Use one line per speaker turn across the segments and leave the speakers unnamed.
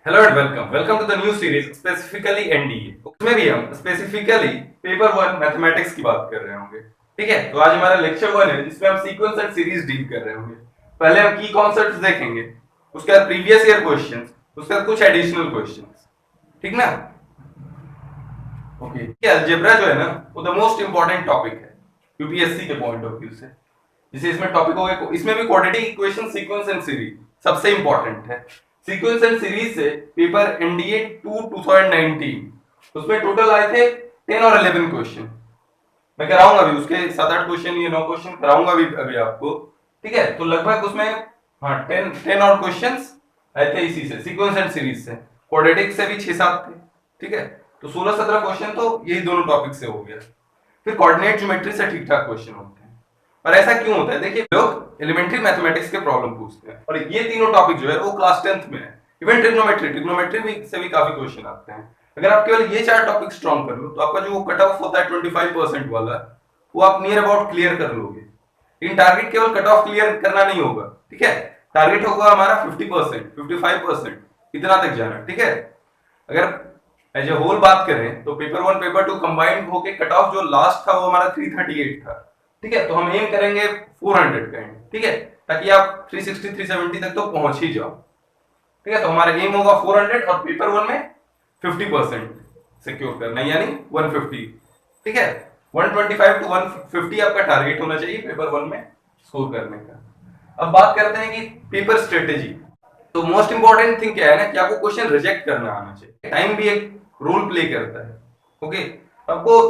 Hello and welcome to the new series specifically NDA. उसमें भी हम स्पेसिफिकली पेपर वन मैथमेटिक्स की बात कर रहे होंगे। ठीक है, तो आज हमारा लेक्चर वन है जिसमें हम सीक्वेंस एंड सीरीज डील कर रहे होंगे। पहले हम की कॉन्सेप्ट्स देखेंगे, उसके बाद प्रीवियस ईयर क्वेश्चंस, उसके बाद कुछ एडिशनल क्वेश्चंस। ठीक ना? ओके, अलजेब्रा जो है ना वो द मोस्ट इंपॉर्टेंट टॉपिक है यूपीएससी के पॉइंट ऑफ व्यू से। जैसे इसमें टॉपिक हो गया, इसमें भी quadratic equation, sequence and series सबसे इंपॉर्टेंट है। सीक्वेंस एंड सीरीज से पेपर एनडीए 2 2019 उसमें टोटल आए थे 10 और 11 क्वेश्चन। मैं कराऊंगा अभी उसके 7-8 क्वेश्चन, ये 9 क्वेश्चन कराऊंगा अभी आपको। ठीक है, तो लगभग उसमें हाँ 10 और क्वेश्चंस आए थे इसी से, सीक्वेंस एंड सीरीज से। क्वाड्रेटिक से भी 6-7 थे। ठीक है, तो 16-17 क्वेश्चन तो यही दोनों टॉपिक से हो गया। फिर कोऑर्डिनेट ज्योमेट्री से ठीक ठाक क्वेश्चन होते हैं। और ऐसा क्यों होता है? देखिए, लोग एलिमेंट्री मैथमेटिक्स के प्रॉब्लम पूछते हैं और ये तीनों टॉपिक जो है वो क्लास 10th में है। इवन ट्रिग्नोमेट्री भी से भी काफी क्वेश्चन आते हैं। अगर आप केवल ये 4 टॉपिक स्ट्रॉन्ग कर लो तो आपका जो कट ऑफ होता है 25% वाला, वो आप नियर अबाउट क्लियर कर लोगे। इन टारगेट केवल कट ऑफ क्लियर करना नहीं होगा। ठीक है, टारगेट होगा हमारा 50%, 55%, इतना तक जाना। ठीक है, अगर एज ए होल बात करें तो paper one paper two combined होके कट ऑफ जो लास्ट था वो हमारा 338 था। ठीक है, तो हम एम करेंगे 400 का एंड। ठीक है, ताकि आप 360 370 तक तो पहुंच ही जाओ। ठीक है, तो हमारा एम होगा 400 और पेपर वन में 50% सिक्योर करना, यानी 150। ठीक है, 125 टू 150 आपका टारगेट होना चाहिए पेपर वन में स्कोर करने का। अब बात करते हैं कि पेपर स्ट्रेटेजी। तो मोस्ट इंपॉर्टेंट थिंग क्या है ना कि आपको क्वेश्चन रिजेक्ट करना आना चाहिए। टाइम भी एक रोल प्ले करता है। ओके, आपको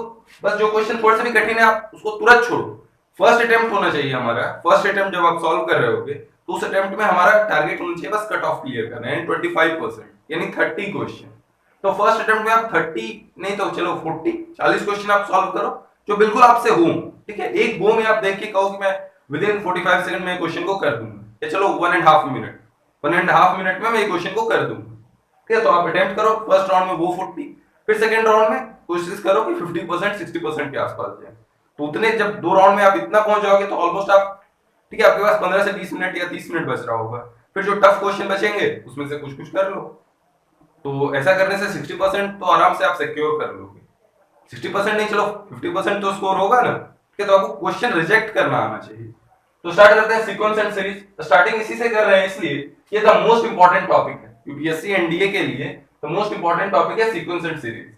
बस जो क्वेश्चन थोड़ा सा भी कठिन है आप उसको तुरंत छोड़ो। फर्स्ट अटेम्प्ट होना चाहिए हमारा। फर्स्ट अटेम्प्ट जब आप सॉल्व कर रहे होगे तो उस अटेम्प्ट में हमारा टारगेट होना चाहिए बस कट ऑफ क्लियर करना है, 25%, यानी 30 क्वेश्चन। तो फर्स्ट अटेम्प्ट में आप 30 नहीं तो चलो 40 क्वेश्चन आप सॉल्व करो जो बिल्कुल आपसे हो। ठीक है, एक गो में आप देख के कहो कि मैं विद इन 45 सेकंड में क्वेश्चन को कर दूंगा, या चलो 1.5 मिनट में मैं क्वेश्चन को कर दूंगा। ठीक है, तो आप अटेम्प्ट करो फर्स्ट राउंड में वो 40, फिर सेकंड राउंड में कोशिश करो कि 50% 60% के आसपास जाए। तो उतने जब 2 राउंड में आप इतना पहुंच जाओगे तो ऑलमोस्ट आप, ठीक है, आपके पास 15 से 20 मिनट या 30 मिनट बच रहा होगा। फिर जो टफ क्वेश्चन बचेंगे उसमें से कुछ कुछ कर लो। तो ऐसा करने से 60% तो आराम से आप सिक्योर कर लोगे। 60% नहीं, चलो 50% तो स्कोर होगा ना। ठीक है, तो आपको क्वेश्चन रिजेक्ट करना आना चाहिए। तो स्टार्ट करते हैं सीक्वेंस एंड सीरीज। स्टार्टिंग इसी से कर रहे हैं इसलिए ये द मोस्ट इंपॉर्टेंट टॉपिक है यूपीएससी एनडीए के लिए। द मोस्ट इंपॉर्टेंट टॉपिक है सीक्वेंस एंड सीरीज।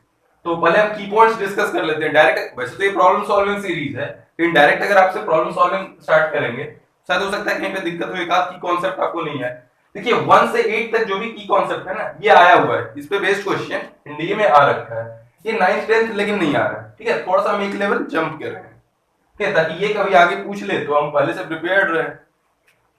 तो पहले हम की पॉइंट्स डिस्कस कर लेते हैं डायरेक्ट। वैसे तो ये प्रॉब्लम सॉल्विंग सीरीज है, लेकिन डायरेक्ट अगर आपसे प्रॉब्लम सॉल्विंग स्टार्ट करेंगे शायद हो सकता है कहीं पे दिक्कत हो, एक आध की कॉन्सेप्ट आपको नहीं है। देखिए 1 से 8 तक जो भी की कॉन्सेप्ट है ना ये आया हुआ है, इस पे बेस्ड क्वेश्चन एनडीए में आ रखा है। ये 9th 10th लेकिन नहीं आ रहा है। ठीक है, थोड़ा सा हम एक लेवल जंप कर रहे हैं। ठीक है, ताकि ये कभी आगे पूछ ले तो हम पहले से प्रिपेयर्ड रहे।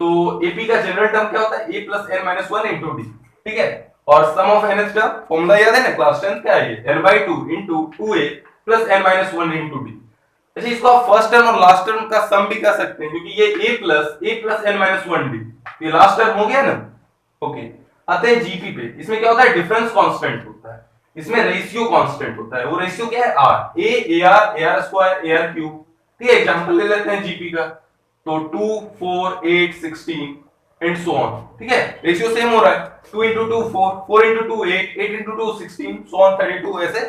तो एपी का जनरल टर्म क्या होता है? A plus n minus one into d. ठीक है, और sum of n term formula याद है ना क्लास 10th का है, n by two into 2a plus n minus one into d. अच्छा, इसको आप फर्स्ट टर्म और लास्ट टर्म का सम भी कर सकते हैं क्योंकि ये a plus n minus one d, ये लास्ट टर्म हो गया ना। ओके, आते हैं जीपी पे। इसमें क्या होता है? डिफरेंस कांस्टेंट होता है, इसमें रेशियो कांस्टेंट होता है। वो रेशियो क्या है? R, a r, a r square, a r cube. ठीक है, एग्जांपल ले लेते हैं जीपी का। तो 2 4 8 16 एंड सो ऑन। ठीक है, रेशियो सेम हो रहा है। 2 into 2 4, 4 into 2 8, 8 into 2 16, so on 32, ऐसे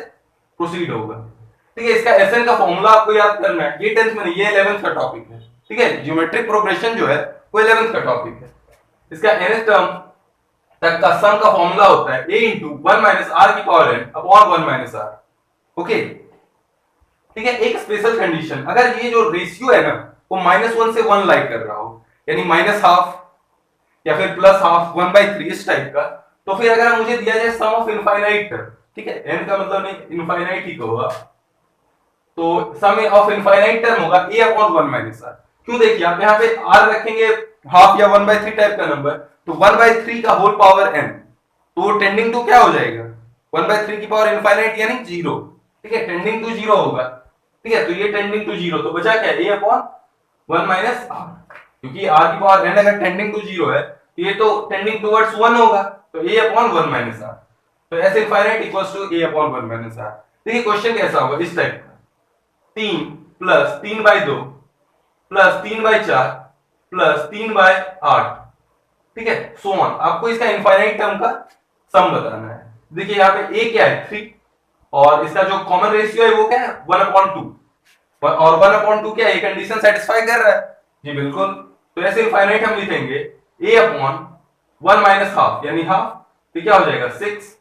प्रोसीड होगा। ठीक है, इसका एसएन का फॉर्मूला आपको याद करना है। ये 10th में नहीं, ये 11th का टॉपिक है। ठीक है, ज्योमेट्रिक प्रोग्रेशन जो है वो 11th का टॉपिक है। इसका nth टर्म तक का सम का फॉर्मूला होता है a इंटू 1 माइनस आर की power n upon 1 minus r. Okay, ठीक है, एक स्पेशल कंडीशन, अगर ये जो रेशियो है ना वो -1 से 1 लाइक कर रहा हो, यानी माइनस हाफ या फिर प्लस हाफ 1/3 इस टाइप का, तो फिर अगर मुझे दिया जाए सम ऑफ इनफाइनाइट टर्म, ठीक है, n का मतलब नहीं इनफाइनाइट ही होगा, तो सम ऑफ इनफाइनाइट टर्म होगा a अपॉन 1 माइनस आर। क्यों? देखिए आप यहाँ पे r रखेंगे हाफ या 1/3 टाइप का नंबर, तो 1/3 का होल पावर n, तो टेंडिंग टू क्या हो जाएगा? 1/3 की पावर इनफाइनाइट यानी 0। ठीक है, टेंडिंग टू 0 होगा। ठीक है, तो ये टेंडिंग टू 0, तो बचा क्या? a अपॉन 1 माइनस आर, क्योंकि r की पावर n अगर टेंडिंग टू 0 है तो ये तो टेंडिंग टुवर्ड्स 1 होगा, तो a अपॉन 1 माइनस आर। तो s infinite equals to a upon 1 minus r. देखिए क्वेश्चन कैसा होगा इस टाइप का, 3 प्लस 3/2 प्लस 3/4 प्लस 3/8। ठीक है, सो ऑन। आपको इसका इनफाइनाइट टर्म का सम बताना है। देखिए यहाँ पे a क्या है 3 और इसका जो कॉमन रेशियो है वो क्या है 1/2 और 1/2 क्या है कंडीशन सेटिस्फाई कर रहा है जी बिल्कुल। तो ऐसे इनफाइनाइट हम लिखेंगे a/1 माइनस हाफ यानी हाफ, तो क्या हो जाएगा 6।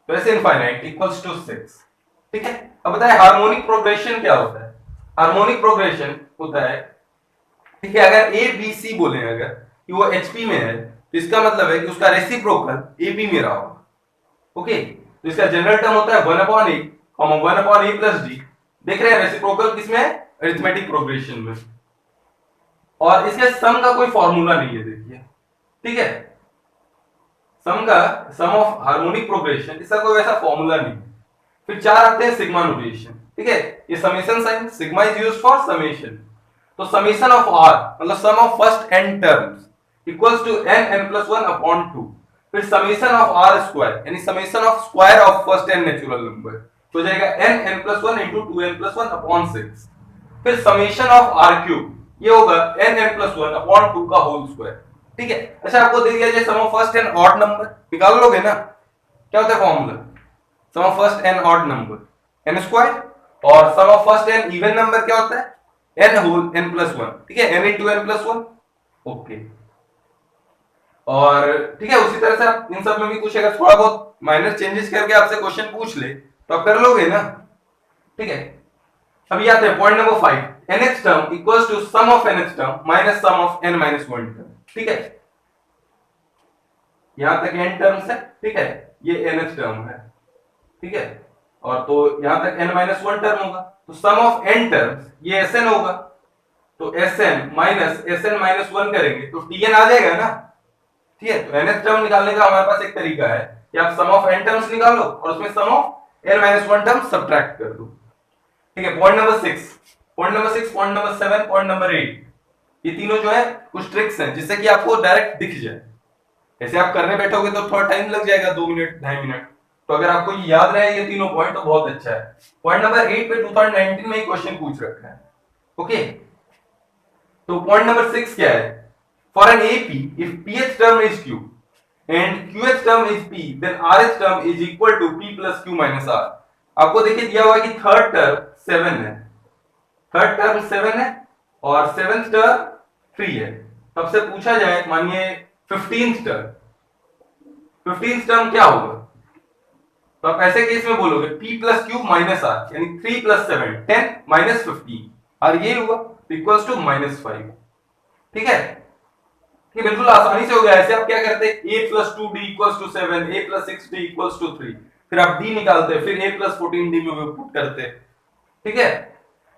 तो ऐसे इनफाइनाइट इक्वल्स टू 6। ठीक है, अब बताए हार्मोनिक प्रोग्रेशन क्या होता है। हार्मोनिक प्रोग्रेशन होता है, ठीक है, अगर ए बी सी बोले अगर कि वो एचपी में है तो इसका मतलब है कि उसका रेसिप्रोकल एपी में रहा होगा। ओके, तो इसका जनरल टर्म होता है 1/a, 1/a प्लस डी। देख रहे हैं रेसिप्रोकल किसमें है, अरिथमेटिक प्रोग्रेशन में। और इसके सम का कोई फॉर्मूला नहीं है देखिए, ठीक है, सम का सम ऑफ हार्मोनिक प्रोग्रेशन इसका कोई वैसा फॉर्मूला नहीं है। फिर चार आते हैं सिग्मा नोटेशन, ठीक है, ये summation sign sigma is used for summation. तो समेशन ऑफ आर मतलब sum of first n terms equals to n+1/2। फिर समेशन ऑफ आर स्क्वायर यानी summation of square of first n natural number तो जाएगा n+1 into 2n+1/6। फिर summation of are cube ये होगा n+1/2 का whole square. ठीक है, अच्छा आपको दे दिया जाए sum of first n odd number निकाल लोगे ना, क्या होता है formula, sum of first n odd number n square, और sum of first n even number क्या होता है n होल n+1, ठीक है, n into n+1। ओके, और ठीक है उसी तरह से आप इन सब में भी कुछ अगर थोड़ा बहुत माइनर चेंजेस करके आपसे क्वेश्चन पूछ ले तो आप कर लोगे ना। ठीक है, अब आते हैं point number 5, nth term equals to sum of nth term minus sum of n-1 term. ठीक है, यहां तक n टर्म्स है, ठीक है, ये nth टर्म है, ठीक है, और तो यहां तक n-1 टर्म होगा तो सम ऑफ n टर्म्स ये Sn होगा, तो Sn माइनस Sn-1 करेंगे तो Tn आ जाएगा ना। ठीक है, तो nth टर्म निकालने का हमारे पास एक तरीका है कि आप सम ऑफ n टर्म्स निकालो और उसमें सम ऑफ n-1 टर्म सब्ट्रैक्ट कर दो। ठीक है, point number 6, point number 6, point number 7, point number 8, ये तीनों जो है कुछ ट्रिक्स हैं जिससे कि आपको डायरेक्ट दिख जाए। ऐसे आप करने बैठोगे तो थोड़ा टाइम लग जाएगा, 2 मिनट 2.5 मिनट, तो अगर आपको ये याद रहे ये तीनों पॉइंट तो बहुत अच्छा है। पॉइंट नंबर 8 पे 2019 में ही क्वेश्चन पूछ रखा है। ओके, तो पॉइंट नंबर 6 क्या है, for an AP if pth term is q and qth term is p then rth term is equal to p plus q minus r। आपको देखिए दिया हुआ है कि थर्ड टर्म 7 है, थर्ड टर्म 7 है और सेवेंथ टर्म 3 है। तब से पूछा जाए मानिए 15th टर्म, 15th टर्म क्या होगा, तो आप ऐसे केस में बोलोगे p plus Q minus r यानी 3 प्लस 7 10 माइनस 15 और ये हुआ इक्वल्स टू -5। ठीक है, ये बिल्कुल आसानी से हो गया। ऐसे आप क्या करते हैं a plus 2d equals to 7, a plus 6d equals to 3, फिर आप d निकालते हैं, फिर a प्लस 14d में पुट करते हैं। ठीक है,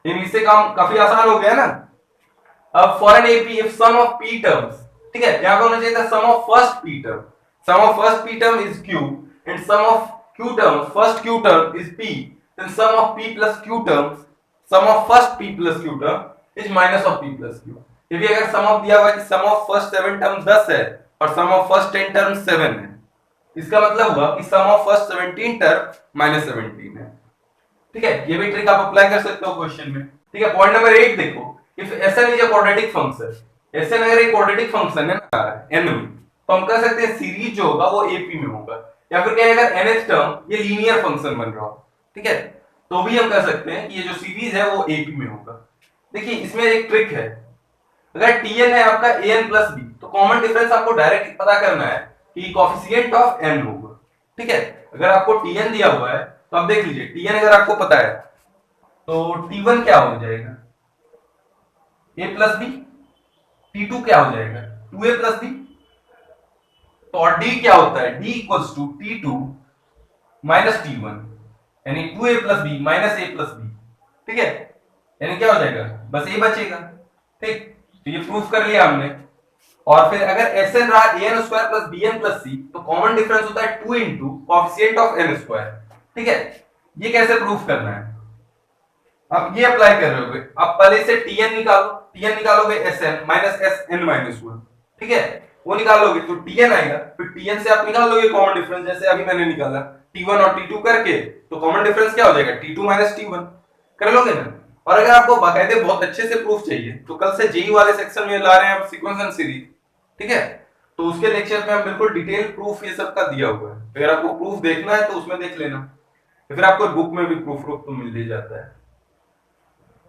इससे काम काफी आसान हो गया ना। अब for an AP if sum of p terms, ठीक है, यहां पे होना चाहिए था sum of first p term, sum of first p term is q and sum of q term first q term is p, then sum of p plus q terms, sum of first p plus q term is minus of p plus q। ये भी अगर sum of दिया हुआ है कि सम of first 7 term 10 है और sum of first 10 term 7 है, इसका मतलब हुआ कि सम ऑफ फर्स्ट 17 टर्म -17 है। ठीक है, ये भी ट्रिक आप अप्लाई कर सकते हो क्वेश्चन में। ठीक है, पॉइंट नंबर 8 देखो, if Sn is a quadratic function, Sn अगर एक क्वाड्रेटिक फंक्शन है ना n में, तो हम कह सकते हैं सीरीज जो होगा वो AP में होगा, या फिर क्या अगर nth टर्म ये लीनियर फंक्शन बन रहा हो, ठीक है, तो भी हम कह सकते हैं कि ये जो सीरीज है वो AP में होगा। देखिए इसमें एक ट्रिक है, अगर Tn है आपका an प्लस b तो कॉमन डिफरेंस आपको डायरेक्ट पता करना है कि कोएफिशिएंट ऑफ n होगा। ठीक है, अगर आपको Tn दिया हुआ है तो आप देख लीजिए Tn अगर आपको पता है तो T1 क्या हो जाएगा a प्लस b, T2 क्या हो जाएगा 2a प्लस b, तो और d क्या होता है d equals to T2 minus T1 यानी 2a plus b minus a plus b। ठीक है, यानी क्या हो जाएगा बस a बचेगा। ठीक, तो ये प्रूफ कर लिया हमने। और फिर अगर Sn रहा an square plus bn plus c तो कॉमन डिफरेंस होता है 2 into coefficient of n square. ठीक है, ये कैसे प्रूफ करना है, आप ये अप्लाई कर रहे हो, आप पहले से Tn निकालो, Tn निकालोगे Sn माइनस Sn-1, ठीक है, वो निकालोगे तो Tn आएगा, फिर Tn से आप निकाल लोगे कॉमन डिफरेंस, जैसे अभी मैंने निकाला T1 और T2 करके, तो कॉमन डिफरेंस क्या हो जाएगा T2 माइनस T1, कर लोगे ना। और अगर आपको बाकायदे बहुत अच्छे से प्रूफ चाहिए तो कल से जेई वाले सेक्शन में ला रहे हैं हम सीक्वेंस एंड सीरीज। ठीक है, तो उसके लेक्चर में हम बिल्कुल डिटेल प्रूफ ये सब का दिया हुआ है, अगर आपको प्रूफ देखना है तो उसमें देख लेना, तो फिर आपको बुक में भी प्रूफ तो मिल ही जाता है।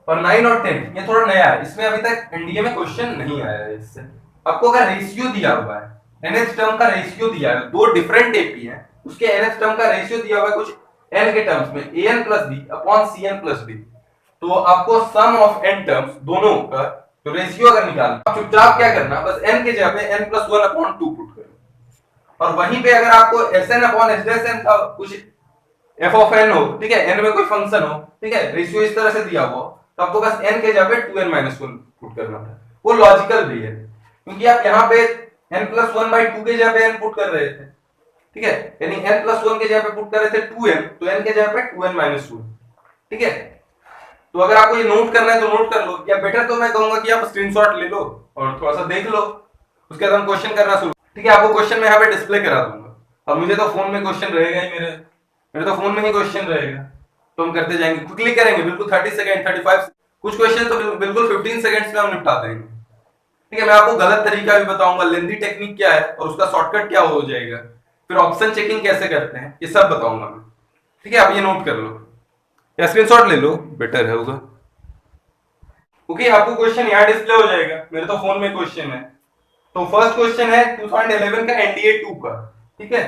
और 9 और 10 ये थोड़ा नया है, इसमें अभी तक एनडीए में क्वेश्चन नहीं आया है इससे। आपको अगर रेशियो दिया हुआ है, एनएच टर्म का रेशियो दिया है, दो डिफरेंट एपी है, उसके एनएच टर्म का रेशियो दिया हुआ है कुछ एन के टर्म्स में an plus b upon c n plus d, तो आपको सम ऑफ एन टर्म्स दोनों का तो रेशियो अगर निकालना, आप चुपचाप क्या करना, बस n के जगह पे n प्लस 1 अपॉन 2 पुट करना, और वहीं पे अगर आपको sn upon h dash n का कुछ f ऑफ n हो, ठीक है, n में कोई फंक्शन हो, ठीक है, रेशियो इस तरह से दिया हुआ हो, तो आपको बस n के जगह पे 2n माइनस 1 पुट करना था। वो लॉजिकल भी है, क्योंकि आप यहाँ पे n प्लस 1 बाई 2 के जगह पे n पुट कर रहे थे, ठीक है, यानी n प्लस 1 के जगह पे पुट कर रहे थे 2n, तो n के जगह पे 2n माइनस 1, ठीक है। तो अगर आपको ये नोट करना है तो नोट कर लो, या बेटर तो मैं कहूंगा कि आप स्क्रीनशॉट ले लो और थोड़ा सा देख लो, उसके बाद हम क्वेश्चन करना शुरू, ठीक है। आपको क्वेश्चन मैं यहाँ पे डिस्प्ले करा दूंगा, और मुझे तो फोन में क्वेश्चन रहेगा ही, मेरे तो फोन में ही क्वेश्चन रहेगा, तो हम करते जाएंगे, क्विकली करेंगे, बिल्कुल 30 सेकंड 35, कुछ क्वेश्चन तो बिल्कुल 15 सेकंड्स में हम निपटा देंगे, ठीक है। मैं आपको गलत तरीका भी बताऊंगा, लेंथी टेक्निक क्या है और उसका शॉर्टकट क्या हो जाएगा, फिर ऑप्शन चेकिंग कैसे करते हैं, ये सब बताऊंगा मैं, ठीक है। आप ये नोट कर लो या स्क्रीनशॉट ले लो, बेटर है होगा। ओके, आपको क्वेश्चन यहाँ डिस्प्ले हो जाएगा, मेरे तो फोन में क्वेश्चन है। तो फर्स्ट क्वेश्चन है 2011 का एनडीए 2 का, ठीक है।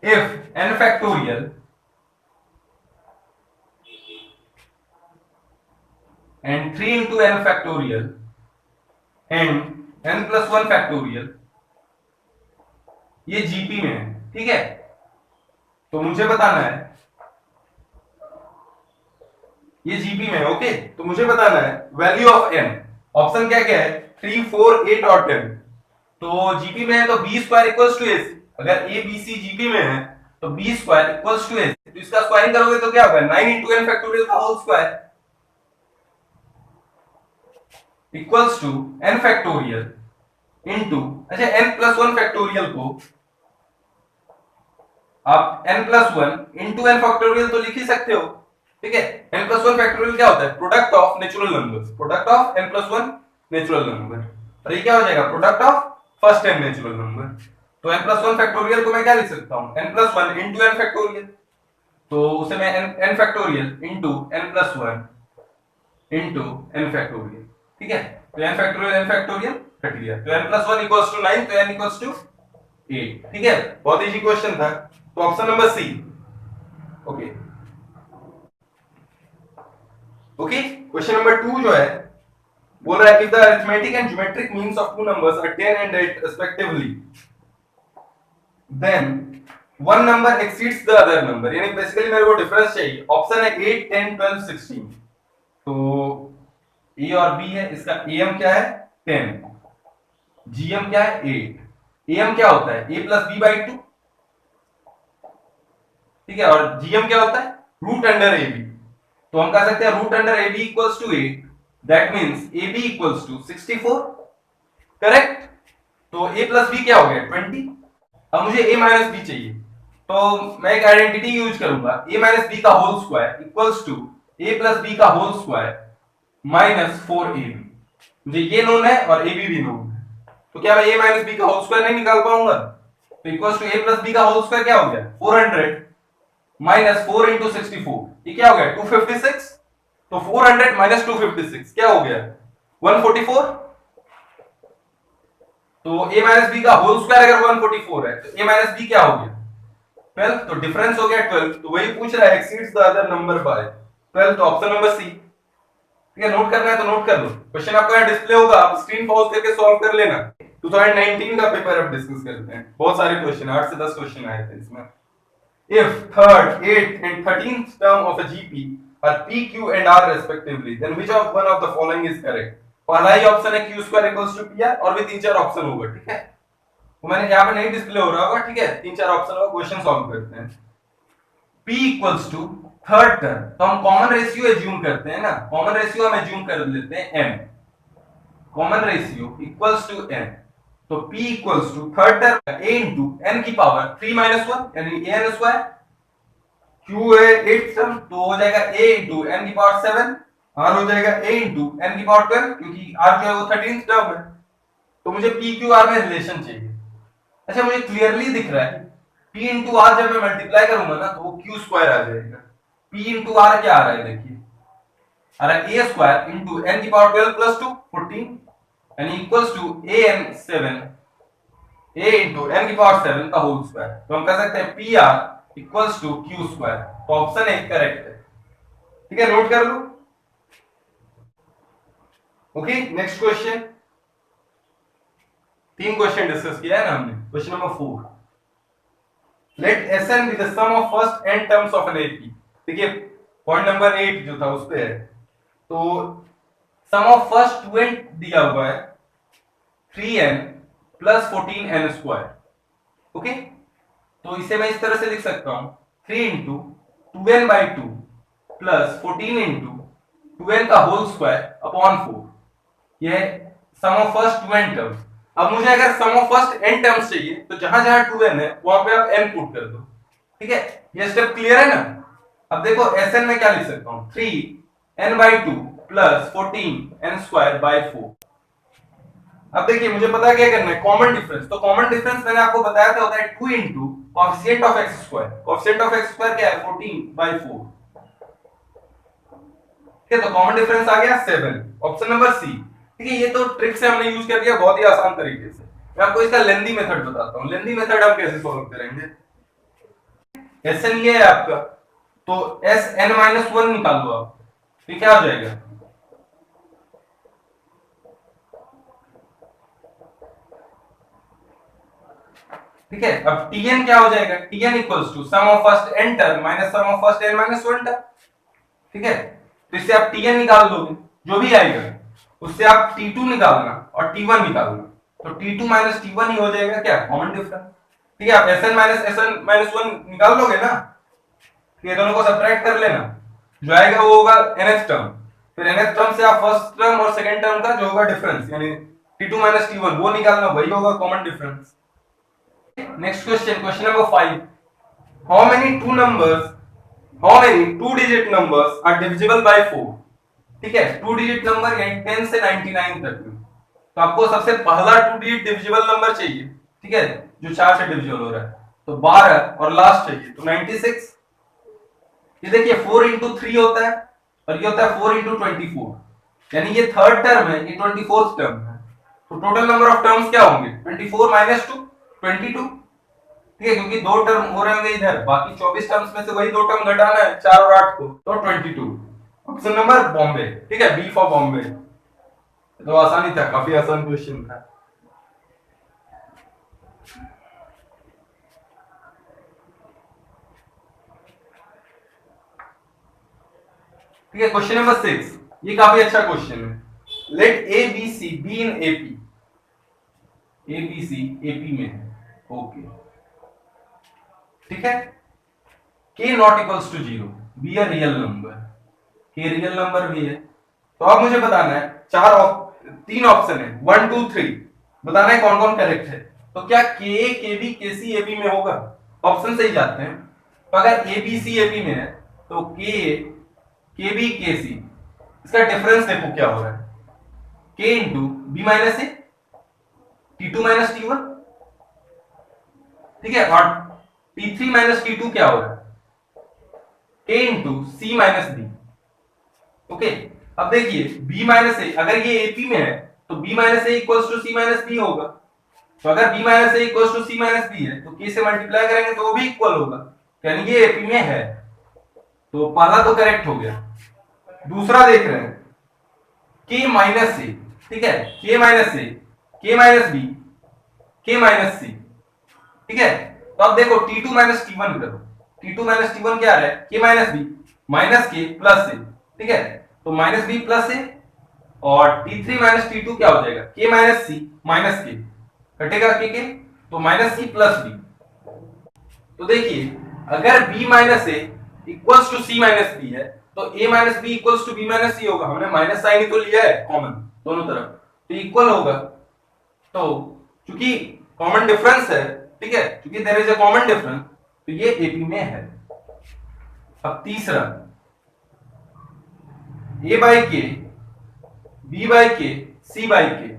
If n factorial and 3 into n factorial and n plus 1 factorial ये जीपी में है, ठीक है। तो मुझे बताना है, ये जीपी में है, ओके। तो मुझे बताना है वैल्यू ऑफ n, ऑप्शन क्या क्या है 3 4 8 और 10, तो जीपी में है तो b square equals to ac, अगर a b c जीपी में है तो b square equals to ac, तो इसका स्क्वायरिंग करोगे तो क्या होगा 9 into n फैक्टोरियल का whole square equals to n factorial into, अच्छा n प्लस 1 फैक्टोरियल को आप n plus 1 into n factorial तो लिख ही सकते हो, ठीक है। n प्लस 1 फैक्टोरियल क्या होता है, product of natural numbers, product of n plus 1 natural number, और ये क्या हो जाएगा product of first n natural number. तो n प्लस 1 फैक्टोरियल को मैं क्या लिख सकता हूं, n plus 1 into n factorial, तो उसे मैं n factorial into n plus 1 into n factorial, ठीक है। तो n फैक्टोरियल कट गया, तो n प्लस 1 इक्वल्स टू 9, तो n इक्वल्स टू 8, ठीक है। बहुत इजी क्वेश्चन था, तो option number C, okay. Okay, question number 2 जो है बोल रहा है कि the arithmetic and geometric means of two numbers are 10 and 8 respectively, then one number exceeds the other number, यानी बेसिकली मेरे को डिफरेंस चाहिए, ऑप्शन है 8 10 12 16, तो ए और बी है, इसका एम क्या है 10, जीएम क्या है 8, एम क्या होता है a प्लस बी बाई 2, ठीक है, और जीएम क्या होता है रूट अंडर ए बी, तो हम कह सकते हैं root under a b equals to 8, that means a b equals to 64, correct. तो a प्लस बी क्या हो गया 20, अब मुझे a माइनस बी चाहिए, तो मैं एक आइडेंटिटी यूज करूंगा, a माइनस बी का whole square equals to a plus b का होल स्क्वायर माइनस 4ab, मुझे ये नोन है और ab भी नोन है, तो क्या मैं a माइनस बी का होल स्क्वायर नहीं निकाल पाऊंगा, तो equals to a plus b का होल स्क्वायर क्या हो गया 400 माइनस 4 इंटू 64, ये क्या हो गया 256, तो 400 माइनस 256 क्या हो गया 144, तो a माइनस बी का होल स्क्वायर अगर 144 है तो a माइनस बी क्या हो गया 12, तो डिफरेंस हो गया 12, तो वही पूछ रहा है exceeds the other number by 12, तो ऑप्शन नंबर सी, ठीक है। नोट करना है तो नोट कर लो, क्वेश्चन आपका यहाँ डिस्प्ले होगा, आप स्क्रीन पॉज करके सॉल्व कर लेना। 2019 का पेपर अब डिस्कस करते हैं, बहुत सारे क्वेश्चन 8 से 10 क्वेश्चन आए थे इसमें। If third, 8th and 13th term of a GP are P, Q and R respectively, then which of one of the following is correct? पहला ही ऑप्शन है Q square equals to PR, और भी 3-4 option होगा, ठीक है। वो मैंने यहाँ पे नहीं डिस्प्ले हो रहा होगा, ठीक है, 3-4 ऑप्शन होगा, क्वेश्चन सॉल्व करते हैं। P equals to third term, तो हम कॉमन रेशियो एज्यूम करते हैं ना, कॉमन रेशियो हम एज्यूम कर लेते हैं m, common ratio equals to n, तो p equals to third term a into n की पावर 3 माइनस 1 यानी an स्क्वायर, q है 8th टर्म तो हो जाएगा a इंटू n की पावर 7, r हो जाएगा a इंटू n की पावर 12, क्योंकि r जो है वो 13th टर्म है, तो मुझे p q r में रिलेशन चाहिए, अच्छा मुझे क्लियरली दिख रहा है p इंटू आर जब मैं मल्टीप्लाई करूंगा ना तो वो क्यू स्क्वायर आ जाएगा। p इंटू आर क्या आ रहा है देखिए, आ रहा है a स्क्वायर इंटू n की पावर 12 प्लस 2 14 यानी equals to a n 7 a into n की पावर 7 का होल स्क्वायर। तो हम कह सकते हैं p r equals to q square. तो ऑप्शन ए करेक्ट है। ठीक है, नोट कर लो। Okay, next question. 3 question discuss किया है ना हमने। Question number 4, let Sn be the sum of first n terms of an AP। देखिए पॉइंट नंबर 8 जो था उस पे है, तो सम ऑफ फर्स्ट 2n दिया हुआ है 3n plus 14n square. Okay, तो इसे मैं इस तरह से लिख सकता हूं 3 into 2n by 2 plus 14 into 2n का होल स्क्वायर अपॉन 4। यह सम ऑफ फर्स्ट 2n टर्म्स। अब मुझे अगर sum of first n terms चाहिए तो जहां जहां 2n है वहां पे आप n पुट कर दो। ठीक है, ये स्टेप क्लियर है ना। अब देखो Sn में क्या लिख सकता हूं 3n by 2 plus 14n square by 4। अब देखिए मुझे पता क्या करना है, कॉमन डिफरेंस। तो कॉमन डिफरेंस मैंने आपको बताया था होता है 2 into coefficient of x square. Coefficient of x square क्या है 14 बाई 4। ठीक है, तो कॉमन डिफरेंस आ गया 7, ऑप्शन नंबर सी। ठीक है, ये तो ट्रिक से हमने यूज कर दिया बहुत ही आसान तरीके से। मैं आपको इसका लेंदी मेथड बताता हूं। लेंदी मेथड हम कैसे सॉल्व करेंगे। Sn ये है आपका, तो Sn-1 निकाल लो आप, तो क्या हो जाएगा ठीक है। अब Tn क्या हो जाएगा, Tn equals to sum of first n term minus sum of first n minus 1 term. ठीक है, तो इससे आप Tn निकाल लोगे, जो भी आएगा उससे आप T2 निकालना और T1 निकालना, तो T2 माइनस T1 ही हो जाएगा क्या, कॉमन डिफरेंस। ठीक है, आप Sn माइनस 1 निकाल लोगे ना, ये दोनों को सब्ट्रैक्ट कर लेना, जो आएगा वो होगा nth टर्म। फिर nth टर्म से आप फर्स्ट टर्म और सेकंड टर्म का जो होगा डिफरेंस यानी T2 माइनस T1 वो निकालना, वही होगा common difference. Next question, question number 5, how many two digit numbers are divisible by 4। ठीक है, टू डिजिट नंबर यानी 10 से 99 तक में, तो आपको सबसे पहला टू डिजिट डिविजिबल नंबर चाहिए। ठीक है, जो 4 से डिविजिबल हो रहा है, तो 12 और लास्ट चाहिए तो 96। ये देखिए 4 इंटू 3 होता है और ये होता है 4 इंटू 24, यानी ये थर्ड टर्म है, ये 24th टर्म है। तो टोटल नंबर ऑफ टर्म्स क्या होंगे 24 माइनस 2 22। ठीक है, क्योंकि 2 टर्म हो रहे होंगे इधर, बाकी 24 टर्म्स में से वही 2 टर्म घटाना है 4 और 8 को, तो 22। Option number Bombay. ठीक है, बी फॉर बॉम्बे। तो आसानी था, काफी आसान क्वेश्चन था। ठीक है, क्वेश्चन नंबर 6, ये काफी अच्छा क्वेश्चन है। Let A B C be in AP. A B C AP में है, ओके। ठीक है, k not equals to 0, be a real number, k real number भी है। तो अब मुझे बताना है 3 ऑप्शन है 1 2 3, बताना है कौन कौन करेक्ट है। तो क्या k k b k c a b में होगा, ऑप्शन से ही जाते हैं। तो अगर a b c a b में है तो k b k c, इसका डिफरेंस देखो क्या हो रहा है, k इंटू बी माइनस ए T2 माइनस T1। ठीक है, और T3 माइनस T2 क्या हो रहा है, k into C minus B. Okay, अब देखिए b माइनस ए, अगर ये AP में है तो b minus A equals to C minus B होगा। तो अगर b minus A equals to C minus B है तो k से मल्टीप्लाई करेंगे तो वो भी इक्वल होगा, यानी ये AP में है। तो पहला तो करेक्ट हो गया। दूसरा देख रहे हैं k माइनस ए। ठीक है, k minus a, k minus b, k minus c. ठीक है, तो अब देखो T2 माइनस T1 करो, T2 माइनस T1 क्या आ रहा है, k minus b minus k plus a. ठीक है, तो माइनस बी प्लस ए, और T3 माइनस T2 क्या हो जाएगा, k minus c minus k, कटेगा k, तो माइनस सी प्लस बी। तो देखिए अगर b minus A equals to C minus B है तो a minus b equals to b minus c होगा। हमने माइनस साइन ही तो लिया है कॉमन दोनों तरफ, तो इक्वल होगा। तो क्योंकि कॉमन डिफरेंस है, ठीक है, क्योंकि there is a common difference, तो ये एपी में है। अब तीसरा a by K, b by K, c by K.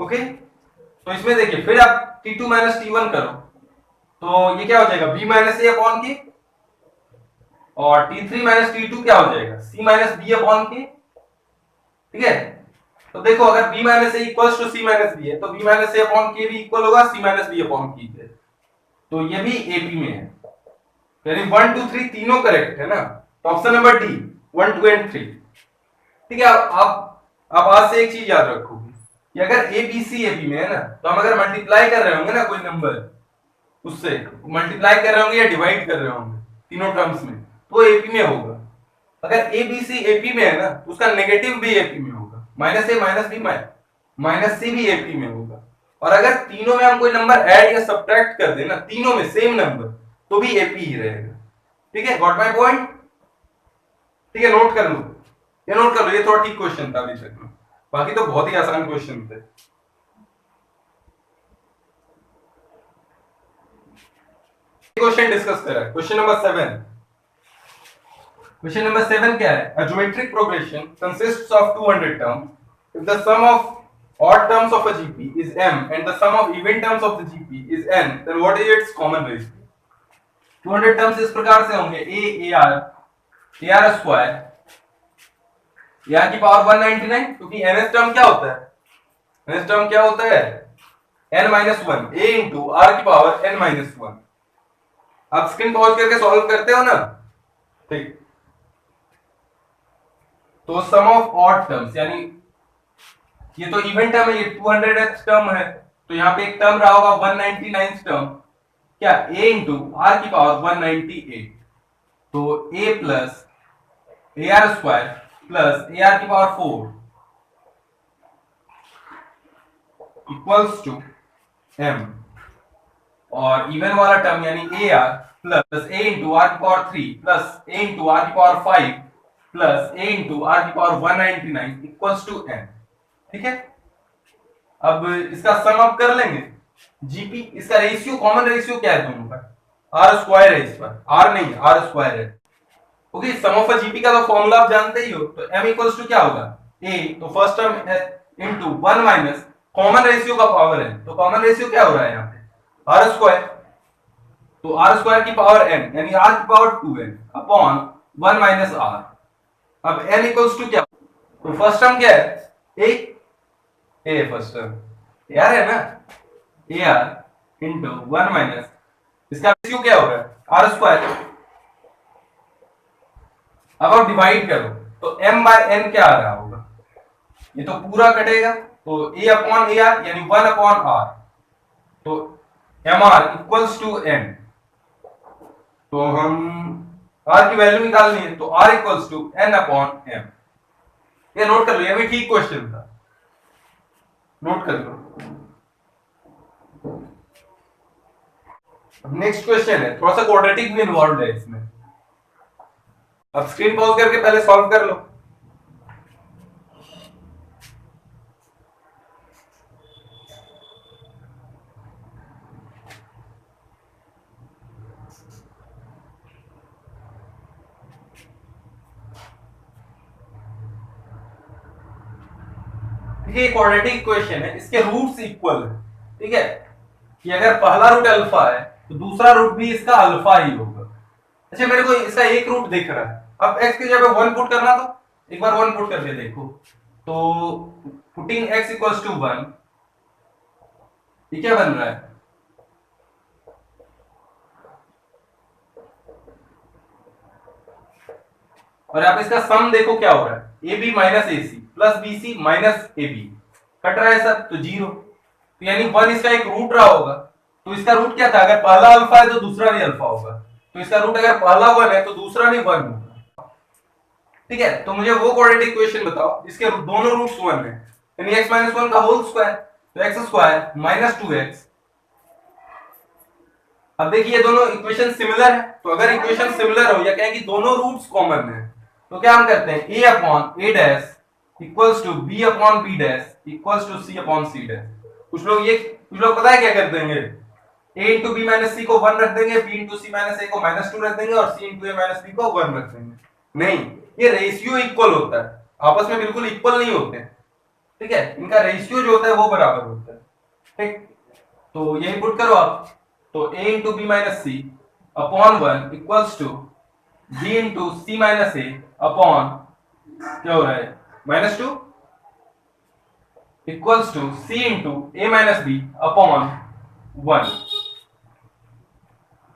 Okay, तो इसमें देखिए फिर आप T2 माइनस T1 करो तो ये क्या हो जाएगा B माइनस A अपॉन के, और T3 माइनस T2 क्या हो जाएगा C माइनस B अपॉन के। ठीक है, तो देखो अगर B minus A equals to C minus B है तो B माइनस A अपॉन के भी इक्वल होगा C माइनस B अपॉन के है, तो ये भी AP में है, यानी 1 2 3 तीनों करेक्ट है ना, तो ऑप्शन नंबर डी 1 2 एंड 3। ठीक है, आप आज से एक चीज याद रखोगे कि अगर ए बी सी ए बी में है ना, तो हम अगर मल्टीप्लाई कर रहे होंगे ना कोई नंबर, उससे मल्टीप्लाई कर रहे होंगे या डिवाइड कर रहे होंगे तीनों टर्म्स में, तो एपी में होगा। अगर ए बी सी एपी में है ना तो उसका नेगेटिव भी एपी में होगा, माइनस ए माइनस बी माइनस सी भी एपी में होगा। और अगर तीनों में हम कोई नंबर ऐड या सब्ट्रैक्ट कर दें ना, तीनों में सेम नंबर, तो भी एपी ही रहेगा। ठीक है, गॉट माय पॉइंट। ठीक है, नोट कर लो, ये नोट कर लो, ये थोड़ा ठीक क्वेश्चन था अभी तक में, बाकी तो बहुत ही आसान क्वेश्चन थे। क्वेश्चन डिस्कस करा है, क्वेश्चन नंबर 7। क्वेश्चन नंबर 7 क्या है, a geometric progression consists of 200 terms. If the sum of odd terms of a GP is m and the sum of even terms of the GP is n, then what is its common ratio? 200 terms इस प्रकार से होंगे ar square की power 199, क्योंकि nth term क्या होता है, nth term क्या होता है n minus 1 a into are की पावर n माइनस 1। आप स्क्रीन पॉज करके सॉल्व करते हो ना, ठीक। तो सम ऑफ ऑड टर्म्स, यानी ये तो इवन टर्म है, ये 200th टर्म है, तो यहाँ पे एक टर्म रहा होगा 199th टर्म, क्या a इंटू आर की पावर 198, तो a plus a r square plus a r की पावर 4 इक्वल्स टू m, और इवन वाला टर्म यानी a r plus a into are की power 3 plus a into are की power 5 plus a into are की power 199 equals to n। ठीक है, अब इसका सम अप कर लेंगे, जीपी, इसका रेशियो, कॉमन रेशियो क्या है दोनों का, आर स्क्वायर है, इस पर आर नहीं आर स्क्वायर है। Okay, sum of a GP का तो फॉर्मूला आप जानते ही हो, तो m इक्वल्स टू क्या होगा a, तो फर्स्ट टर्म है इनटू 1 माइनस कॉमन रेशियो का पावर है, तो कॉमन रेशियो क्या हो रहा है यहाँ पे आर स्क्वायर, तो आर स्क्वायर की पावर n यानी आर की power 2n upon 1 minus R. अब n इक्वल्स टू क्या, तो फर्स्ट टर्म क्या है a फर्स्ट टर्म ar है ना, ar इनटू 1 माइनस इसका रेशियो क्या हो रहा है आर स्क्वायर। अब आप डिवाइड करो तो m बाय n क्या आ रहा होगा, ये तो पूरा कटेगा, तो a अपॉन ar यानी 1 अपॉन r, तो mr इक्वल्स टू n, तो हम r की वैल्यू निकालनी है, तो r equals to n upon m। ये नोट कर लो, ये भी ठीक क्वेश्चन था, नोट कर लो। नेक्स्ट क्वेश्चन है, थोड़ा सा क्वाड्रेटिक भी इन्वॉल्व है इसमें, अब स्क्रीन पॉज करके पहले सॉल्व कर लो। ये क्वाड्रेटिक इक्वेशन है, इसके रूट्स इक्वल है। ठीक है, कि अगर पहला रूट अल्फा है तो दूसरा रूट भी इसका अल्फा ही होगा। अच्छा, मेरे को इसका एक रूट दिख रहा है, अब x की जगह 1 पुट करना, तो एक बार 1 पुट करके देखो, तो पुटिंग x इक्वल्स टू 1, ये क्या बन रहा है, और आप इसका सम देखो क्या हो रहा है, A B minus A C plus B C minus A B, cut रहा है सब, तो 0, तो यानी 1 इसका एक रूट रहा होगा, तो इसका रूट क्या था, अगर पहला अल्फा है तो दूसरा भी अल्फा होगा, तो इसका रूट अगर पहला 1 है तो दूसरा भी 1 होगा। ठीक है, तो मुझे वो क्वाड्रेटिक इक्वेशन बताओ जिसके दोनों रूट्स 1 है, यानी x माइनस 1 का होल स्क्वायर, तो x स्क्वायर माइनस 2x। अब देखिए दोनों इक्वेशन सिमिलर है, तो अगर इक्वेशन सिमिलर हो या कहें कि दोनों रूट्स कॉमन है, तो क्या हम करते हैं, a upon a dash equals to b upon b dash equals to c upon c dash. कुछ लोग पता है क्या कर देंगे, a into B minus C को 1 रख देंगे, b into C minus A को माइनस 2 रख देंगे, और c into A minus B को 1 रख देंगे। नहीं, ये रेशियो इक्वल होता है, आपस में बिल्कुल इक्वल नहीं होते। ठीक है, इनका रेशियो जो होता है वो बराबर होता है। ठीक, तो यही पुट करो आप, तो a into B minus C upon 1 equals to b into C minus A upon क्या हो रहा है -2 equals to c into a minus B upon 1।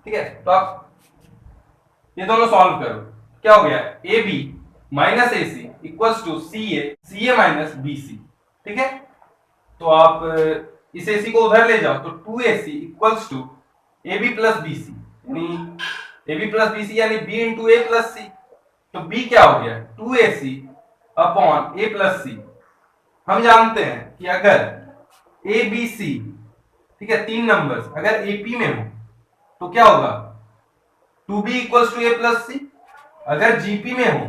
ठीक है, तो आप ये दोनों सॉल्व करो, क्या हो गया A B minus A C equals to C A minus B C. ठीक है, तो आप इस ए सी को उधर ले जाओ, तो 2ac equals to a b plus B c, यानी a b plus B c यानी b into a plus c. तो बी क्या हो गया 2ac अपॉन ए प्लस सी। हम जानते हैं कि अगर ए बी सी, ठीक है, तीन नंबर्स अगर एपी में हो तो क्या होगा 2b equals to a plus c. अगर जीपी में हो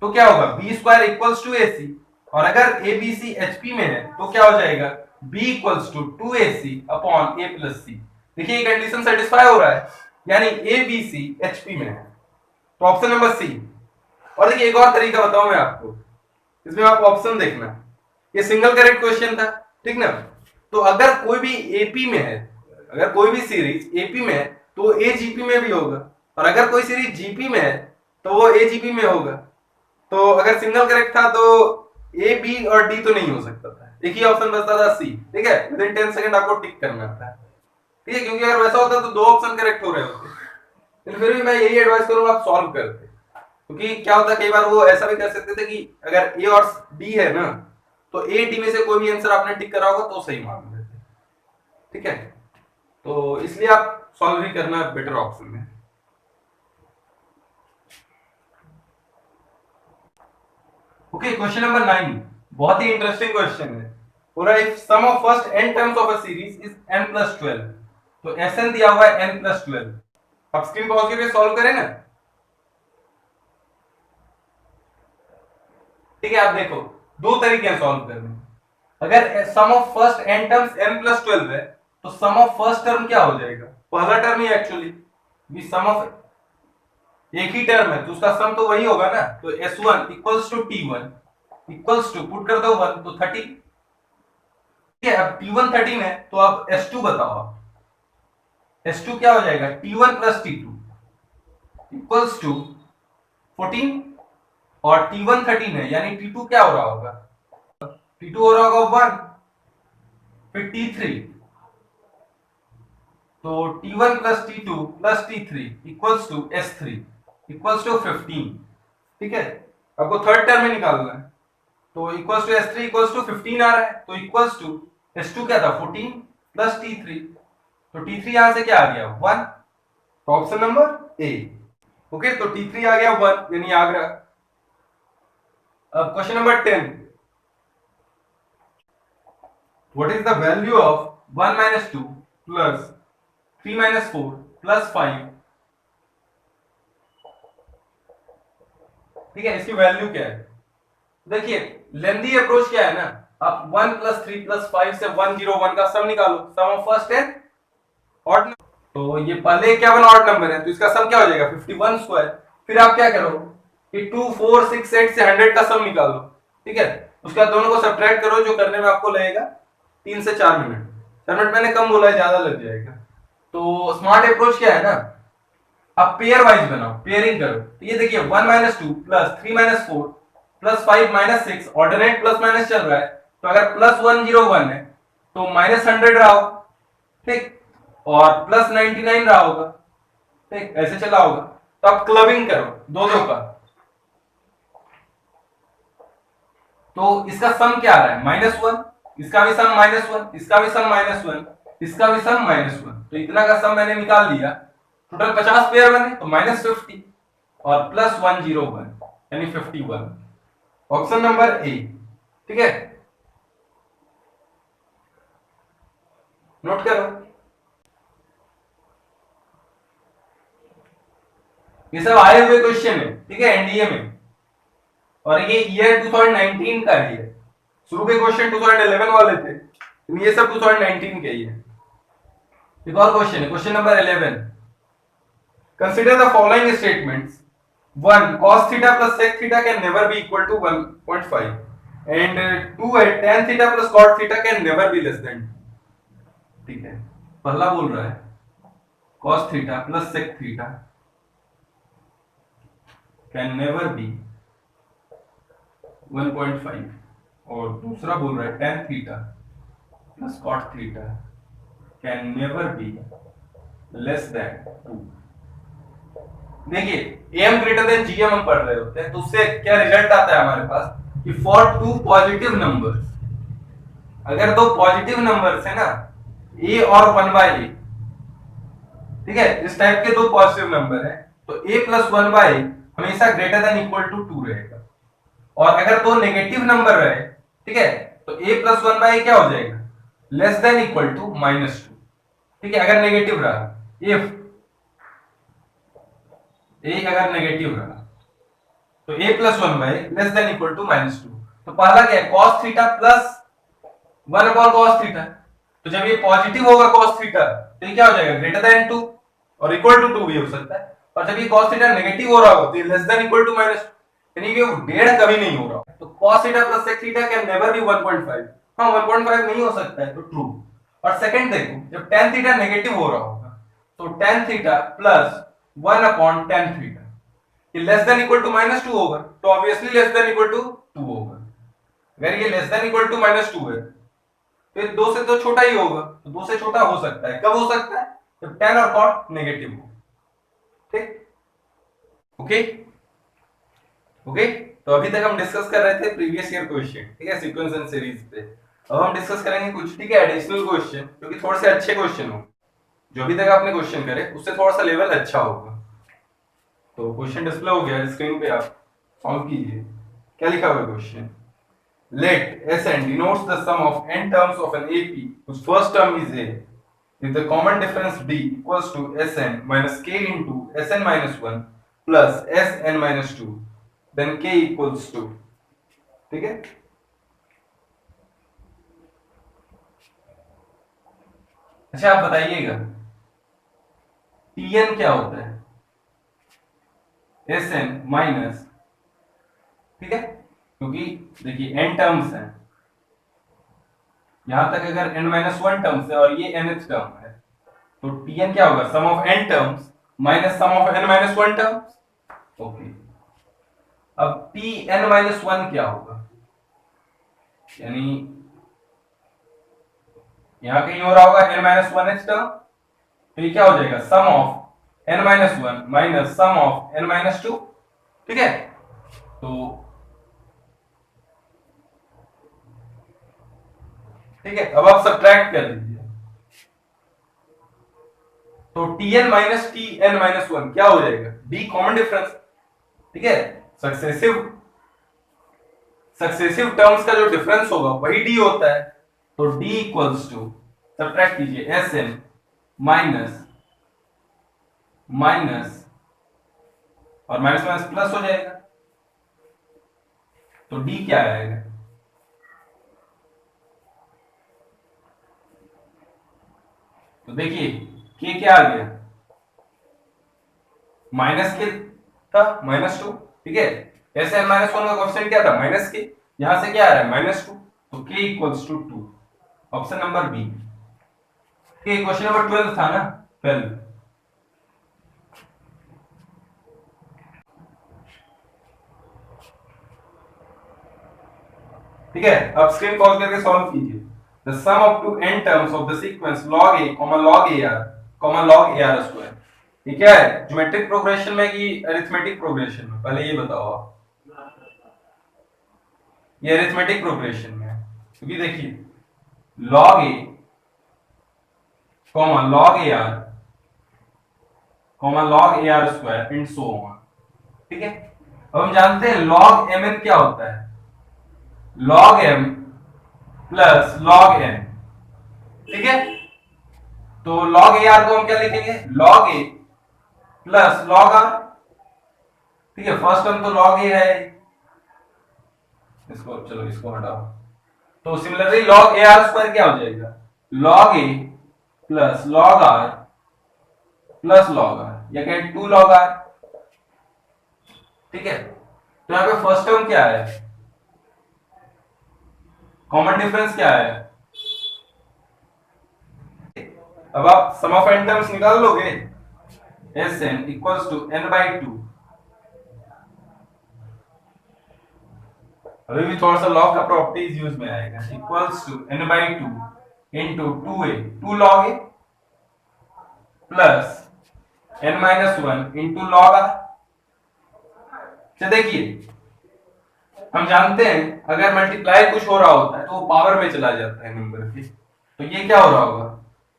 तो क्या होगा b square equals to a c. और अगर ए बी सी एचपी में है तो क्या हो जाएगा b equals to 2ac upon a plus c. देखिए ये कंडीशन सेटिस्फाई हो रहा है, यानी ए बी सी एचपी में है, तो ऑप्शन नंबर सी। और देखिए एक और तरीका बताऊं मैं आपको, इसमें आप ऑप्शन देखना, ये सिंगल करेक्ट क्वेश्चन था, ठीक ना। तो अगर कोई भी एपी में है, अगर कोई भी सीरीज एपी में है तो ए जीपी में भी होगा, और अगर कोई सीरीज जीपी में है तो वो ए जीपी में होगा। तो अगर सिंगल करेक्ट था तो ए बी और डी तो नहीं हो सकता था, एक ही ऑप्शन बचता था सी। ठीक है, विद इन 10 सेकंड आपको टिक करना था, ठीक है, क्योंकि अगर वैसा होता तो दो ऑप्शन करेक्ट हो रहे होते। लेकिन फिर भी मैं यही एडवाइस करूंगा आप सॉल्व करते, क्योंकि क्या होता है कई बार वो ऐसा भी कर सकते थे कि अगर ए और डी है ना तो ए डी में से कोई भी आंसर आपने टिक करा होगा तो सही मान लेते। ठीक है, तो इसलिए आप सॉल्व ही करना बेटर ऑप्शन है। ओके, क्वेश्चन नंबर 9 बहुत ही इंटरेस्टिंग क्वेश्चन है। पूरा if sum of first n terms of a series is n plus 12, तो Sn दिया हुआ है n प्लस 12। अब स्क्रीन पॉज करके सॉल्व करें ना। ठीक है, आप देखो दो तरीके हैं सॉल्व करने। अगर sum of first n terms n plus 12 है तो सम ऑफ फर्स्ट टर्म क्या हो जाएगा, पहला टर्म ही एक्चुअली सम ऑफ एक ही टर्म है तो उसका सम तो वही होगा ना। तो s1 equals to t1 equals to put कर दो 1 तो 30। ठीक है, अब t1 13 है तो अब s2 बताओ, s2 क्या हो जाएगा t1 plus t2 equals to 14, और t1 13 है यानी t2 क्या हो रहा होगा, t2 हो रहा होगा 1, फिर t3, तो t1 plus t2 plus t3 equals to s3 equals to 15। ठीक है, आपको थर्ड टर्म में निकालना है, तो equals to s3 equals to 15 आ रहा है, तो इक्वल्स टू s2 क्या था 14 प्लस t3, तो t3 यहां से क्या आ गया 1, तो ऑप्शन नंबर ए। ओके, तो t3 आ गया 1 यानी आगरा। अब question number 10, what is the value of 1 minus 2 plus 3 minus 4 plus 5। ठीक है, इसकी वैल्यू क्या है। देखिए लेंथी अप्रोच क्या है ना, आप 1 प्लस 3 प्लस 5 से 101 का सम निकालो, सम ऑफ फर्स्ट एंड ऑड। तो ये पहले क्या बना ऑड नंबर है तो इसका सम क्या हो जाएगा 51 स्क्वायर। फिर आप क्या करो कि 2 4 6 8 से 100 का सम निकालो। ठीक है, उसके बाद दोनों को सब्ट्रैक्ट करो, जो करने में आपको लगेगा 3 से 4 मिनट। 4 मिनट मैंने कम बोला है, ज्यादा लग जाएगा। तो स्मार्ट अप्रोच क्या है ना, आप पेयर वाइज बनाओ, पेयरिंग करो। तो ये देखिए 1 minus 2 plus 3 minus 4 plus 5 minus 6, alternate plus minus चल रहा है, तो अगर प्लस 101 है तो माइनस 100 रहा होगा। ठीक, और प्लस 99 रहा होगा। ठीक, ऐसे चला होगा। तो आप क्लबिंग करो दो दो का, तो इसका सम क्या आ रहा है -1, इसका भी सम -1, इसका भी सम -1, इसका भी सम -1। तो इतना का सम मैंने निकाल लिया। टोटल 50 पेयर बने तो -50 और प्लस 101 यानी 51, ऑप्शन नंबर ए। ठीक है, नोट करो। ये सब आए हुए क्वेश्चन है, ठीक है, एनडीए में, और ये ईयर 2019 का ही है। शुरू के क्वेश्चन 2011 वाले थे, ये सब 2019 के ही है। एक और क्वेश्चन है, question number 11। Consider the following statements. 1 cos theta plus sec theta can never be equal to 1.5 and 2 tan theta plus cot theta can never be less than 2। ठीक है, पहला बोल रहा है cos theta plus sec theta can never be 1.5 और दूसरा बोल रहा है tan theta plus cot theta can never be less than 2। देखिए am ग्रेटर देन gm हम पढ़ रहे होते हैं तो उससे क्या रिजल्ट आता है हमारे पास कि फॉर टू पॉजिटिव नंबर्स, अगर दो पॉजिटिव नंबर्स है ना a और 1/a, ठीक है, इस टाइप के दो पॉजिटिव नंबर है तो a प्लस 1/a हमेशा ग्रेटर देन इक्वल टू 2 रहेगा। और अगर दो नेगेटिव नंबर रहे, ठीक है, तो a प्लस 1/a क्या हो जाएगा, लेस देन इक्वल टू -2। ठीक है, अगर नेगेटिव रहा, इफ a अगर नेगेटिव रहा तो a plus 1/a less than equal to -2। तो पहला क्या है, cos theta plus 1 upon cos theta. तो जब ये पॉजिटिव होगा cos थीटा तो ये क्या हो जाएगा, ग्रेटर देन 2 और इक्वल टू 2 भी हो सकता है। और जब ये cos थीटा नेगेटिव हो रहा हो तो ये लेस देन इक्वल टू -2, यानी कि वो डेढ़ कभी नहीं हो रहा। तो cos theta plus sec theta can never be 1.5। हां 1.5 नहीं हो सकता है, तो ट्रू। और सेकंड देखो, जब tan थीटा नेगेटिव हो रहा होगा तो tan theta plus 1 upon tan theta ये लेस देन इक्वल टू -2 होगा, तो obviously less than equal to 2 होगा। अगर ये लेस देन इक्वल टू -2 है फिर 2 से तो छोटा ही होगा, तो 2 से छोटा हो सकता है। कब हो सकता है, जब tan और cot नेगेटिव हो। ठीक, ओके ओके। तो अभी तक हम डिस्कस कर रहे थे प्रीवियस ईयर क्वेश्चन, ठीक है, सीक्वेंस एंड सीरीज पे। अब हम डिस्कस करेंगे कुछ, ठीक है, एडिशनल क्वेश्चन, क्योंकि थोड़े से अच्छे क्वेश्चन हो, जो अभी तक आपने क्वेश्चन करे उससे थोड़ा सा लेवल अच्छा होगा। तो क्वेश्चन डिस्प्ले हो गया स्क्रीन पे, आप सॉल्व कीजिए। क्या लिखा हुआ है question, let Sn denotes the sum of n terms of an AP whose first term is A if the common difference D equals to Sn minus k into Sn minus 1 plus Sn minus 2 then k equals to, ठीक है। अच्छा आप बताइएगा Tn क्या होता है, Sn minus, ठीक है, क्योंकि देखिए n टर्म्स हैं, यहां तक अगर n-1 टर्म्स है और ये nth टर्म है तो Tn क्या होगा, sum of n terms minus sum of n-1 terms. Okay, अब Tn-1 क्या होगा, यानी यहां कहीं हो रहा होगा n-1th टर्म, तो ये क्या हो जाएगा, sum of n-1 minus sum of n-2, ठीक है। तो ठीक है, अब आप सब्ट्रैक्ट कर लीजिए, तो Tn माइनस Tn-1 क्या हो जाएगा, d कॉमन डिफरेंस, ठीक है, सक्सेसिव टर्म्स का जो डिफरेंस होगा वही d होता है। तो d इक्वल्स टू, सब्ट्रैक्ट कीजिए, Sn माइनस माइनस और माइनस माइनस प्लस हो जाएगा, तो d क्या आएगा, तो देखिए k क्या आ गया, माइनस के था -2, ठीक है, ऐसे -1 का कोएफिशिएंट क्या था, -k, यहां से क्या आ रहा है -2, तो k equals to 2, option number B. के क्वेश्चन नंबर 12 था ना, 12। ठीक है, अब स्क्रीन पॉज करके सॉल्व कीजिए। The sum of two n terms of the sequence log a, log ar, log ar square, ये क्या है, ज्योमेट्रिक प्रोग्रेशन में कि अरिथमेटिक प्रोग्रेशन में, पहले ये बताओ आप। ये अरिथमेटिक प्रोग्रेशन में है, क्योंकि देखिए log a, log ar square and so on, ठीक है। अब हम जानते हैं log mn क्या होता है, log m plus log n, ठीक है। तो log ar को हम क्या लिखेंगे, log a plus log r, ठीक है, फर्स्ट टर्म तो log a है, इसको चलो इसको हटाओ, तो सिमिलरली log ar स्क्वायर क्या हो जाएगा, log a plus log r plus log r, या कहें 2 log r, ठीक है। तो यहां पे फर्स्ट टर्म क्या है, कॉमन डिफरेंस क्या है, अब आप सम ऑफ n टर्म्स निकाल लोगे, Sn इक्वल्स टू n/2। अभी भी थोड़ा सा लॉग का प्रॉपर्टीज यूज में आएगा, equals to n/2 into 2a 2 log a plus n-1 into log a। देखिए हम जानते हैं अगर मल्टीप्लाई कुछ हो रहा होता है तो वो पावर में चला जाता है नंबर के, तो ये क्या हो रहा होगा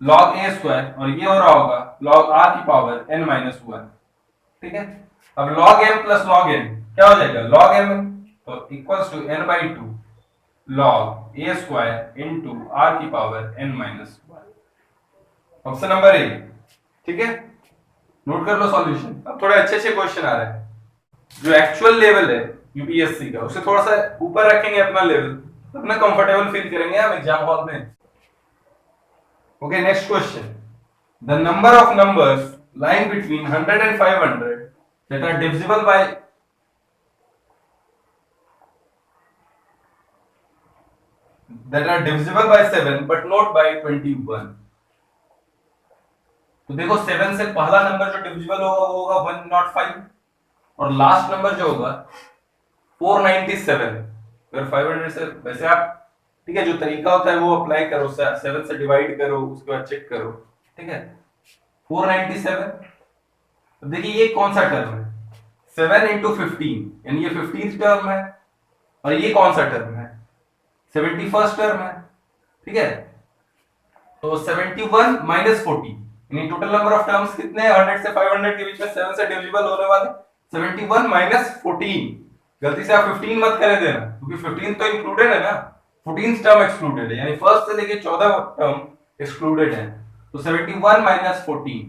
log a स्क्वायर, और ये हो रहा होगा log r की पावर n-1। ठीक है, अब log m plus log n क्या हो जाएगा log m, तो equals to n/2 log a square into r की power n-1। Option number A. ठीक है, नोट कर लो सॉल्यूशन। अब थोड़े अच्छे अच्छे क्वेश्चन आ रहे हैं, जो एक्चुअल लेवल है यूपीएससी का उससे थोड़ा सा ऊपर रखेंगे अपना लेवल, अपना कंफर्टेबल फील करेंगे हम एग्जाम हॉल में। Okay, next question, the number of numbers lying between 100 and 500 that are divisible by that are divisible by 7 but not by 21। तो देखो 7 से पहला नंबर जो डिविजिबल होगा वो होगा 105, और लास्ट नंबर जो होगा 497। अगर 500 से, वैसे आप ठीक है जो तरीका होता है वो अप्लाई करो, 7 से डिवाइड करो उसके बाद चेक करो। ठीक है, 497। तो देखिए ये कौन सा टर्म है, 7 इंटू 15 यानी ये 15th टर्म है, और ये कौन सा टर्म है 71st टर्म है। ठीक है, तो 71 माइनस 40 यानी टोटल नंबर ऑफ टर्म्स कितने हैं 100 से 500 के बीच में 7 से डिविजिबल होने वाले 71 माइनस 14। गलती से आप 15 मत करे देना क्योंकि 15 तो इंक्लूडेड है ना, 14th टर्म एक्सक्लूडेड है, यानी फर्स्ट से लेके 14 टर्म एक्सक्लूडेड है, तो 71 माइनस 14।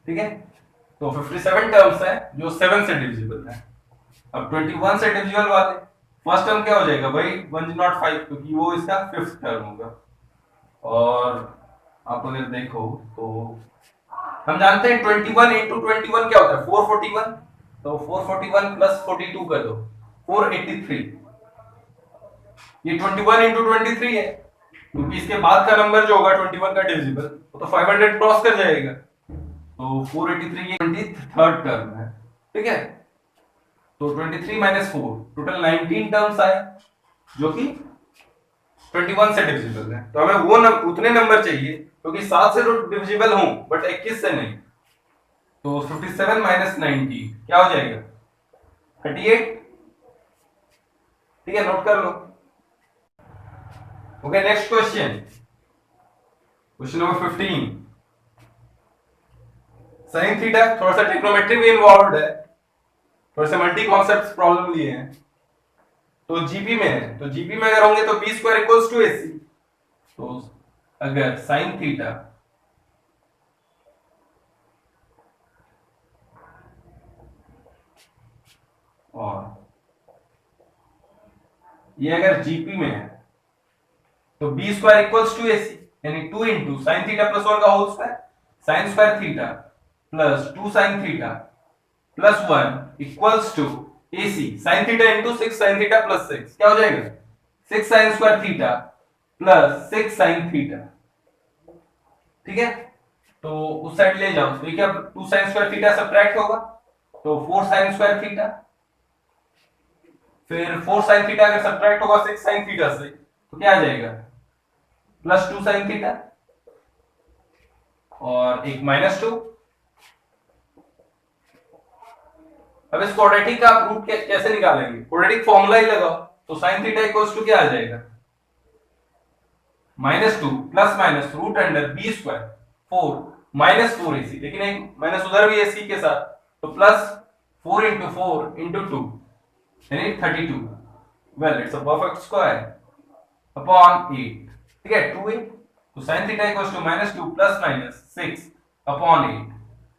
ठीक है, तो 57 टर्म्स है जो 7 से डिविजिबल है। अब 21 से डिविजिबल वाले फर्स्ट टर्म क्या हो जाएगा भाई 105, क्योंकि वो इसका 5th टर्म होगा। और आप अगर देखो तो हम जानते हैं 21 इंटू 21 क्या होता है 441, तो 441 प्लस 42 कर दो 483। ये 21 इंटू 23 है, क्योंकि इसके बाद का नंबर जो होगा 21 का डिविजिबल वो तो 500 क्रॉस कर जाएगा, तो 483 ये 23rd टर्म है। ठीक है, तो 23 माइनस 4 टोटल 19 टर्म्स आए जो कि 21 से डिविजिबल है। तो हमें वो उतने नंबर चाहिए क्योंकि 7 से तो डिविजिबल हों बट 21 से नहीं, तो 57 माइनस 90 क्या हो जाएगा 38। ठीक है, नोट कर लो। Okay, next question, question number 15, sine theta. थोड़ा सा ट्रिग्नोमेट्री भी इन्वॉल्वड है, थोड़े से मल्टी कॉन्सेप्ट्स प्रॉब्लम लिए हैं, तो जीपी में है, तो जीपी में अगर होंगे तो B square equals to AC. तो अगर साइन थीटा और ये अगर जीपी में है तो B square equals to AC, यानी 2 इंटू साइन थीटा प्लस 1 का whole square sine square theta plus 2 sine theta plus 1 equals to AC sin theta into 6 sin theta plus 6 क्या हो जाएगा 6 sin square theta plus 6 sin theta. ठीक है, तो उस side ले जाओ, तो क्या 2 sin स्क्वायर थीटा सब्ट्रैक्ट होगा तो 4 sin स्क्वायर थीटा, फिर 4 sin थीटा अगर सब्ट्रैक्ट होगा 6 sin थीटा से तो क्या आ जाएगा प्लस 2 sin थीटा और एक माइनस 2। अब इस क्वाड्रेटिक का आप रूट कैसे निकालेंगे, क्वाड्रेटिक फॉर्मूला ही लगाओ, तो sin थीटा इक्वल्स टू क्या आ जाएगा -2 plus minus root under B square 4 minus 4 AC, लेकिन एक माइनस उधर भी AC के साथ, तो प्लस 4 इंटू 4 इंटू 2 यानी 32। Well it's a perfect square upon 8। ठीक है, 2a, तो sin theta equals to -2 plus minus 6 upon 8,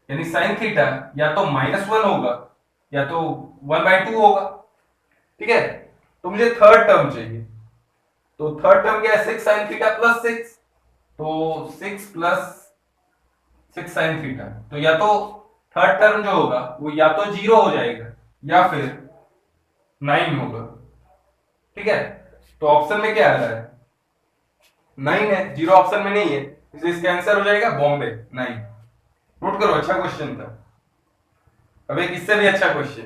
यानी sin थीटा या तो -1 होगा या तो 1/2 होगा। ठीक है, तो मुझे थर्ड टर्म चाहिए, तो थर्ड टर्म क्या है 6 sin थीटा प्लस 6, तो 6 प्लस 6 sin थीटा, तो या तो थर्ड टर्म जो होगा वो या तो 0 हो जाएगा या फिर 9 होगा। ठीक है, तो ऑप्शन में क्या आ रहा है 9 है, 0 ऑप्शन में नहीं है, इसलिए इसका आंसर हो जाएगा बॉम्बे 9। नोट करो, अच्छा क्वेश्चन था। अब एक इससे भी अच्छा क्वेश्चन,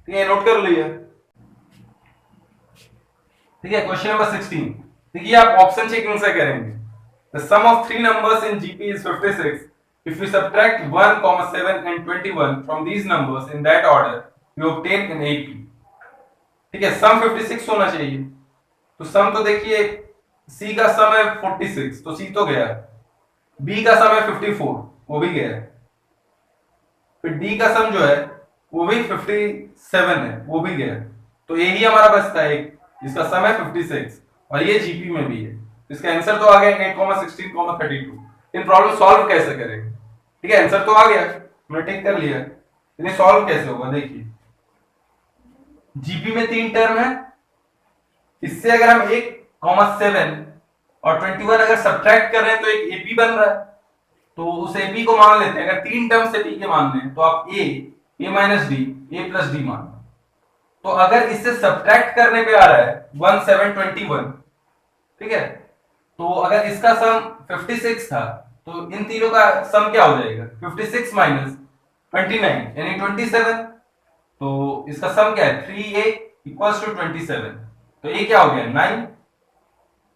ठीक है, नोट कर लिया। ठीक है, क्वेश्चन नंबर 16। देखिए आप ऑप्शन चेकिंग से करेंगे। The sum of three numbers in GP is 56 if we subtract 1, 7 and 21 from these numbers in that order we obtain an AP। ठीक है, सम 56 होना चाहिए, तो सम तो देखिए सी का सम है 46, तो सी तो गया। बी का सम है 54, वो भी गया। फिर डी का सम जो है वो भी 57 है, वो भी गया। तो यही हमारा बचता है एक, जिसका सम है 56 और ये जीपी में भी है। तो इसका आंसर तो आ गया 8, 16, 32। इन प्रॉब्लम सॉल्व कैसे करेंगे? ठीक है, आंसर तो आ गया, हमने टिक कर लिया। इन्हें सॉल्व कैसे होगा? देखिए जीपी में 3 टर्म है, इससे अगर हम 1, 7 और 21 अगर सब्ट्रैक्ट कर रहे हैं तो एक एपी बन रहा है। तो उस एपी को मान लेते हैं, अगर 3 टर्म से पी के मानने हैं तो आप ए माइनस डी, ए प्लस डी मान। तो अगर इससे सब्ट्रैक्ट करने पे आ रहा है 1, 7, 21, ठीक है, तो अगर इसका सम 56 था तो इन तीनों का सम क्या हो जाएगा? 56 माइनस 29 यानी 27। तो इसका सम क्या है? 3a equals to 27। तो ये क्या हो गया? 9।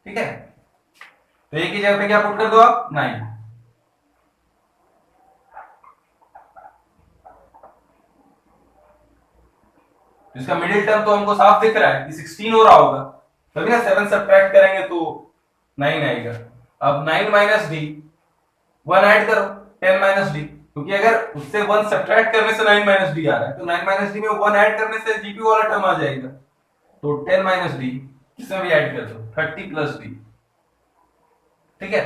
ठीक है, तो ए की जगह पे क्या पुट कर दो आप? 9। इसका मिडिल टर्म तो हमको साफ दिख रहा है कि 16 हो रहा होगा, तभी ना 7 सब्ट्रैक्ट करेंगे तो 9 आएगा। अब 9 माइनस डी, 1 ऐड करो, 10 माइनस डी, क्योंकि अगर उससे 1 सब्ट्रैक्ट करने से 9 माइनस डी आ रहा है तो 9 माइनस डी में 1 ऐड करने से जीपी वाला टर्म आ जाएगा। तो 10 माइनस डी, इसमें भी ऐड कर दो 30 प्लस डी। ठीक है,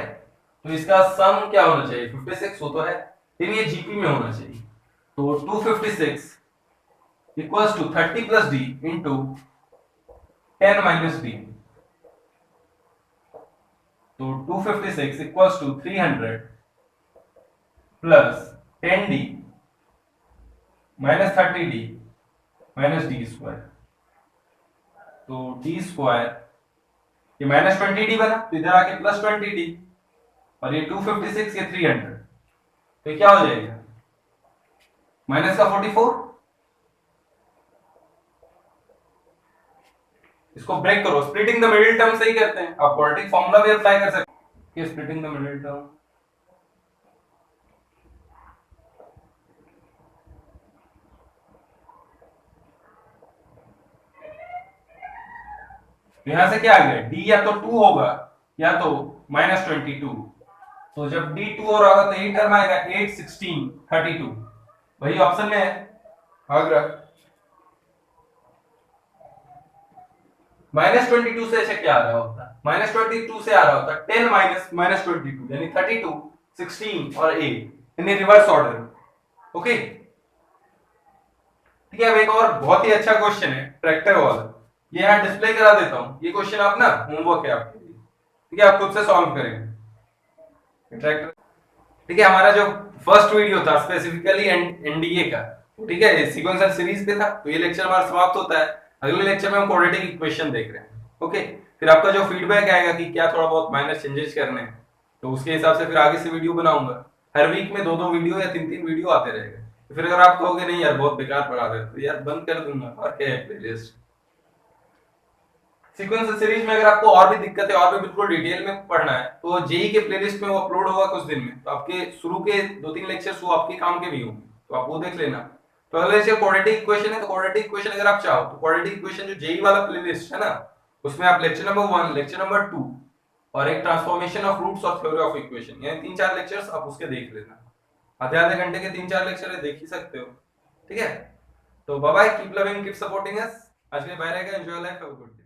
तो इसका सम क्या होना चाहिए? 56 हो तो है, लेकिन ये जीपी में होना चाहिए। तो 256 equals to 30 plus D into 10 minus D. तो 256 equals to 300 plus 10d minus 30d minus D square. तो डी स्क्वायर, ये माइनस 20d बना, तो इधर आके प्लस 20d, और ये 256, ये 300, तो क्या हो जाएगा? माइनस का 44। इसको ब्रेक करो, स्प्लिटिंग द मिडिल टर्म से ही करते हैं, आप क्वाड्रेटिक फॉर्मूला भी अप्लाई कर सकते हैं। स्प्लिटिंग द मिडिल टर्म, यहां से क्या आ गया? d या तो 2 होगा या तो माइनस 22। तो जब d 2 हो रहा होगा तो ये टर्म आएगा 8, 16, 32, वही ऑप्शन में है आगरा। माइनस 22 से ऐसे क्या आ रहा होता? माइनस 22 से आ रहा होता 10 माइनस माइनस 22 यानी 32, 16 और 8 यानी रिवर्स ऑर्डर। ओके, ठीक है। अब एक और बहुत ही अच्छा क्वेश्चन है ट्रैक्टर वाला, ये यहां डिस्प्ले करा देता हूं। ये क्वेश्चन आप ना होमवर्क है आपके लिए, ठीक है, आप खुद से सॉल्व करेंगे ट्रैक्टर। ठीक है, हमारा जो फर्स्ट वीडियो था स्पेसिफिकली एनडीए का, ठीक है, सीक्वेंशियल सीरीज पे था। तो ये लेक्चर हमारा समाप्त होता है। अगले लेक्चर में हम क्वाड्रेटिक इक्वेशन देख रहे हैं। ओके, फिर आपका जो फीडबैक आएगा कि क्या थोड़ा बहुत माइनर चेंजेस करने हैं, तो उसके हिसाब से फिर आगे से वीडियो बनाऊंगा। हर वीक में 2-2 वीडियो या 3-3 वीडियो आते रहेगा। तो फिर अगर आप कहोगे नहीं यार बहुत बेकार पढ़ा रहे हो, तो यार बंद कर दूंगा, और क्या है प्लेलिस्ट। सीक्वेंशियल सीरीज में अगर आपको और भी दिक्कत है और भी बिल्कुल डिटेल में पढ़ना है तो जेई के प्लेलिस्ट में वो अपलोड होगा कुछ दिन में। तो आपके शुरू के 2-3 लेक्चर्स वो आपके काम के भी होंगे, तो आप वो देख लेना। तो अगले से क्वाड्रेटिक इक्वेशन है, तो क्वाड्रेटिक इक्वेशन अगर आप चाहो तो क्वाड्रेटिक इक्वेशन जो जेई वाला प्लेलिस्ट है ना, उसमें आप लेक्चर नंबर 1, लेक्चर नंबर 2 और एक ट्रांसफॉर्मेशन ऑफ रूट्स और थ्योरी ऑफ इक्वेशन, यानी 3-4 लेक्चर्स आप उसके देख लेना। आधे घंटे के 3-4 लेक्चर है, देख ही सकते हो। ठीक है, तो bye bye, keep loving, keep supporting us. आज के लिए बाय रहेगा, enjoy life, have a good day.